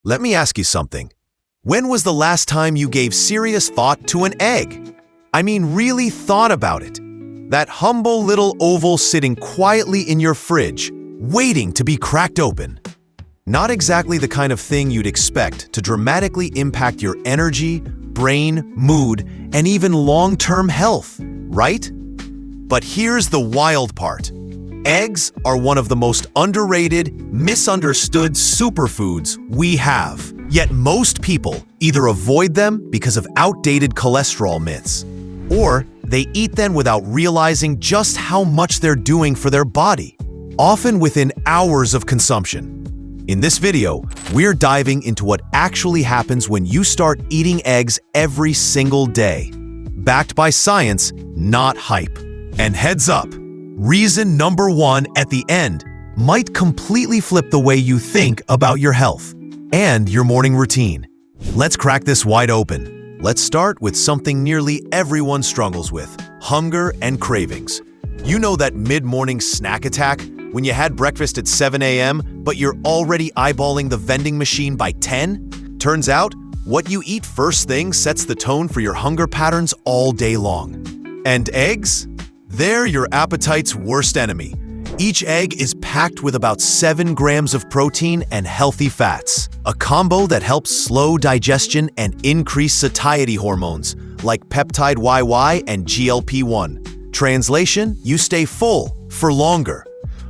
Let me ask you something. When was the last time you gave serious thought to an egg? I mean, really thought about it. That humble little oval sitting quietly in your fridge, waiting to be cracked open. Not exactly the kind of thing you'd expect to dramatically impact your energy, brain, mood, and even long-term health, right? But here's the wild part. Eggs are one of the most underrated, misunderstood superfoods we have. Yet most people either avoid them because of outdated cholesterol myths, or they eat them without realizing just how much they're doing for their body, often within hours of consumption. In this video, we're diving into what actually happens when you start eating eggs every single day. Backed by science, not hype. And heads up, reason number one at the end might completely flip the way you think about your health and your morning routine. Let's crack this wide open. Let's start with something nearly everyone struggles with: hunger and cravings. You know that mid-morning snack attack when you had breakfast at 7 a.m., but you're already eyeballing the vending machine by 10? Turns out, what you eat first thing sets the tone for your hunger patterns all day long. And eggs? They're your appetite's worst enemy. Each egg is packed with about 7 grams of protein and healthy fats, a combo that helps slow digestion and increase satiety hormones like peptide YY and GLP-1. Translation: you stay full for longer.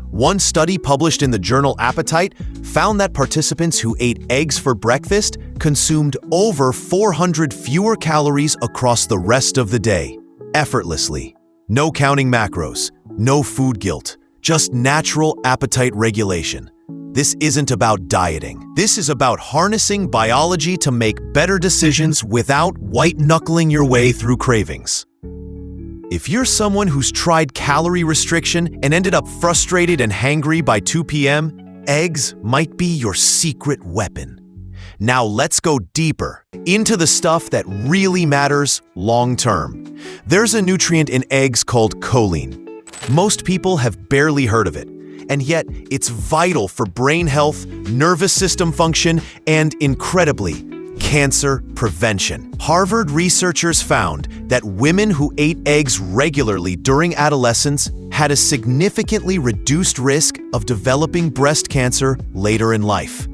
One study published in the journal Appetite found that participants who ate eggs for breakfast consumed over 400 fewer calories across the rest of the day, effortlessly. No counting macros, no food guilt, just natural appetite regulation. This isn't about dieting. This is about harnessing biology to make better decisions without white-knuckling your way through cravings. If you're someone who's tried calorie restriction and ended up frustrated and hangry by 2 p.m., eggs might be your secret weapon. Now let's go deeper into the stuff that really matters long-term. There's a nutrient in eggs called choline. Most people have barely heard of it, and yet it's vital for brain health, nervous system function, and, incredibly, cancer prevention. Harvard researchers found that women who ate eggs regularly during adolescence had a significantly reduced risk of developing breast cancer later in life.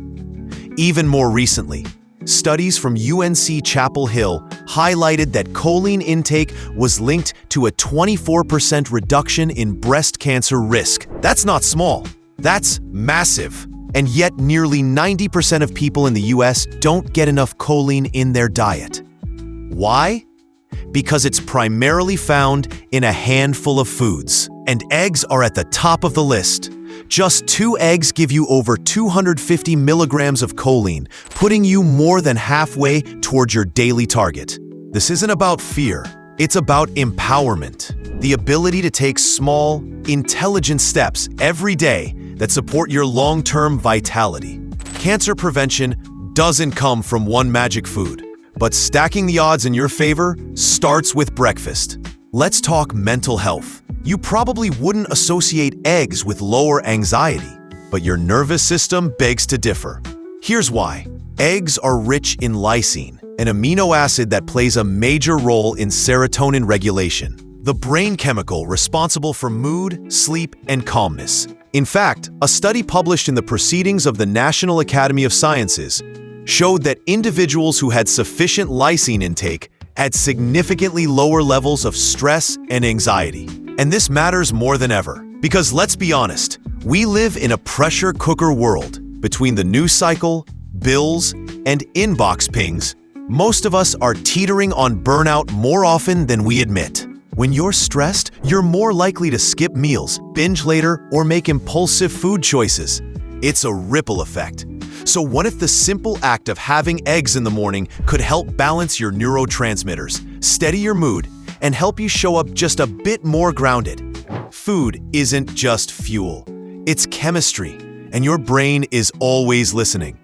Even more recently, studies from UNC Chapel Hill highlighted that choline intake was linked to a 24% reduction in breast cancer risk. That's not small, that's massive. And yet nearly 90% of people in the US don't get enough choline in their diet. Why? Because it's primarily found in a handful of foods, and eggs are at the top of the list. Just 2 eggs give you over 250 milligrams of choline, putting you more than halfway towards your daily target. This isn't about fear, it's about empowerment. The ability to take small, intelligent steps every day that support your long-term vitality. Cancer prevention doesn't come from one magic food, but stacking the odds in your favor starts with breakfast. Let's talk mental health. You probably wouldn't associate eggs with lower anxiety, but your nervous system begs to differ. Here's why. Eggs are rich in lysine, an amino acid that plays a major role in serotonin regulation, the brain chemical responsible for mood, sleep, and calmness. In fact, a study published in the Proceedings of the National Academy of Sciences showed that individuals who had sufficient lysine intake had significantly lower levels of stress and anxiety. And this matters more than ever, because let's be honest, we live in a pressure cooker world. Between the news cycle, bills, and inbox pings, most of us are teetering on burnout more often than we admit. When you're stressed, you're more likely to skip meals, binge later, or make impulsive food choices. It's a ripple effect. So what if the simple act of having eggs in the morning could help balance your neurotransmitters, steady your mood, and help you show up just a bit more grounded? Food isn't just fuel, it's chemistry, and your brain is always listening.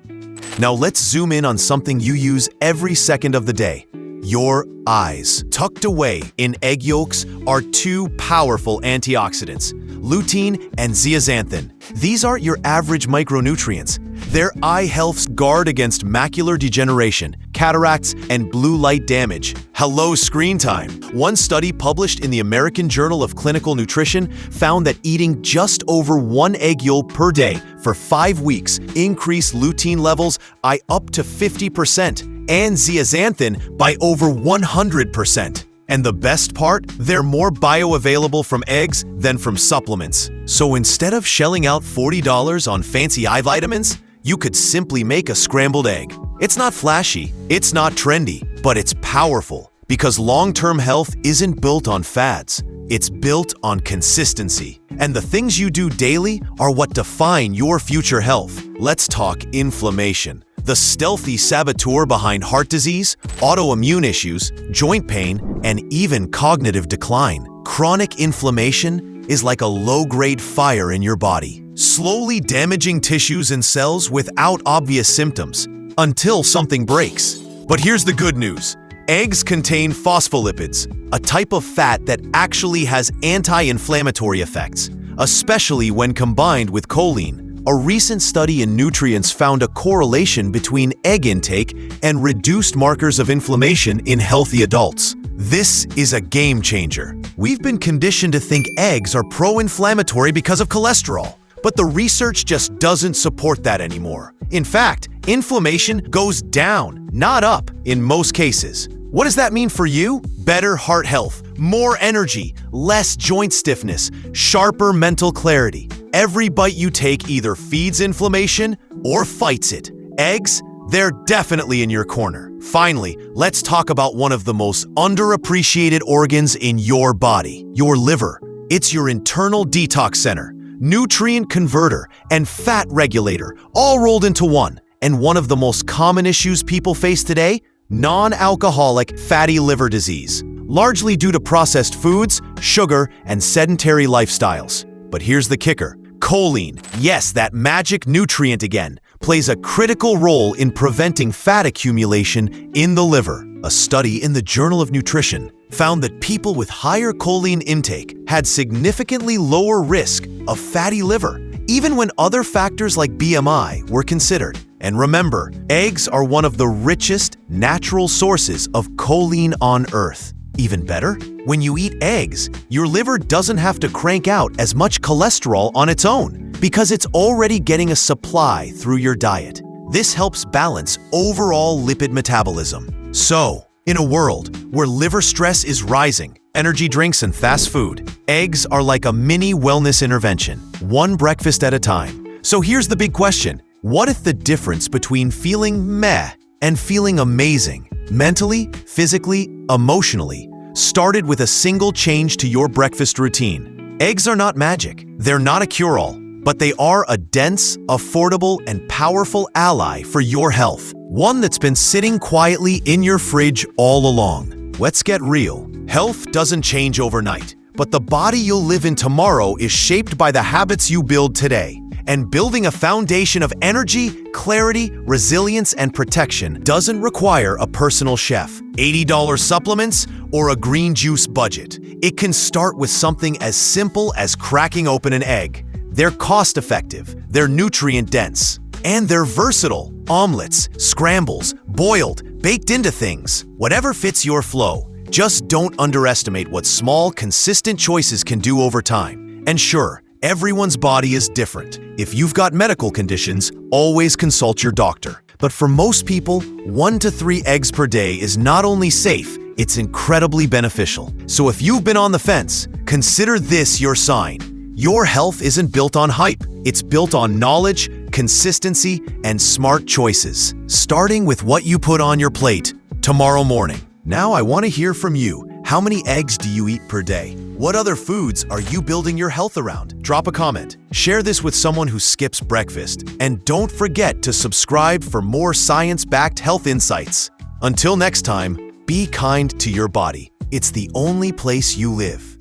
Now let's zoom in on something you use every second of the day: your eyes. Tucked away in egg yolks are 2 powerful antioxidants, lutein and zeaxanthin. These aren't your average micronutrients. Their eye helps guard against macular degeneration, cataracts, and blue light damage. Hello, screen time. One study published in the American Journal of Clinical Nutrition found that eating just over 1 egg yolk per day for 5 weeks increased lutein levels by up to 50% and zeaxanthin by over 100%. And the best part? They're more bioavailable from eggs than from supplements. So instead of shelling out $40 on fancy eye vitamins, you could simply make a scrambled egg. It's not flashy, it's not trendy, but it's powerful because long-term health isn't built on fads. It's built on consistency. And the things you do daily are what define your future health. Let's talk inflammation. The stealthy saboteur behind heart disease, autoimmune issues, joint pain, and even cognitive decline. Chronic inflammation is like a low-grade fire in your body, slowly damaging tissues and cells without obvious symptoms, until something breaks. But here's the good news. Eggs contain phospholipids, a type of fat that actually has anti-inflammatory effects, especially when combined with choline. A recent study in Nutrients found a correlation between egg intake and reduced markers of inflammation in healthy adults. This is a game changer. We've been conditioned to think eggs are pro-inflammatory because of cholesterol, but the research just doesn't support that anymore. In fact, inflammation goes down, not up, in most cases. What does that mean for you? Better heart health, more energy, less joint stiffness, sharper mental clarity. Every bite you take either feeds inflammation or fights it. Eggs, they're definitely in your corner. Finally, let's talk about one of the most underappreciated organs in your body, your liver. It's your internal detox center, nutrient converter, and fat regulator, all rolled into one. And one of the most common issues people face today? Non-alcoholic fatty liver disease, largely due to processed foods, sugar, and sedentary lifestyles. But here's the kicker. Choline, yes, that magic nutrient again, plays a critical role in preventing fat accumulation in the liver. A study in the Journal of Nutrition found that people with higher choline intake had significantly lower risk of fatty liver, even when other factors like BMI were considered. And remember, eggs are one of the richest natural sources of choline on Earth. Even better, when you eat eggs, your liver doesn't have to crank out as much cholesterol on its own because it's already getting a supply through your diet. This helps balance overall lipid metabolism. So, in a world where liver stress is rising, energy drinks and fast food, eggs are like a mini wellness intervention, one breakfast at a time. So here's the big question. What if the difference between feeling meh and feeling amazing, mentally, physically, emotionally, started with a single change to your breakfast routine? Eggs are not magic. They're not a cure-all, but they are a dense, affordable, and powerful ally for your health. One that's been sitting quietly in your fridge all along. Let's get real. Health doesn't change overnight, but the body you'll live in tomorrow is shaped by the habits you build today. And building a foundation of energy, clarity, resilience, and protection doesn't require a personal chef, $80 supplements, or a green juice budget. It can start with something as simple as cracking open an egg. They're cost-effective, they're nutrient-dense, and they're versatile. Omelets, scrambles, boiled, baked into things. Whatever fits your flow. Just don't underestimate what small, consistent choices can do over time. And sure, everyone's body is different. If you've got medical conditions, always consult your doctor. But for most people, 1 to 3 eggs per day is not only safe, it's incredibly beneficial. So if you've been on the fence, consider this your sign. Your health isn't built on hype. It's built on knowledge, consistency, and smart choices. Starting with what you put on your plate tomorrow morning. Now I want to hear from you. How many eggs do you eat per day? What other foods are you building your health around? Drop a comment. Share this with someone who skips breakfast. And don't forget to subscribe for more science-backed health insights. Until next time, be kind to your body. It's the only place you live.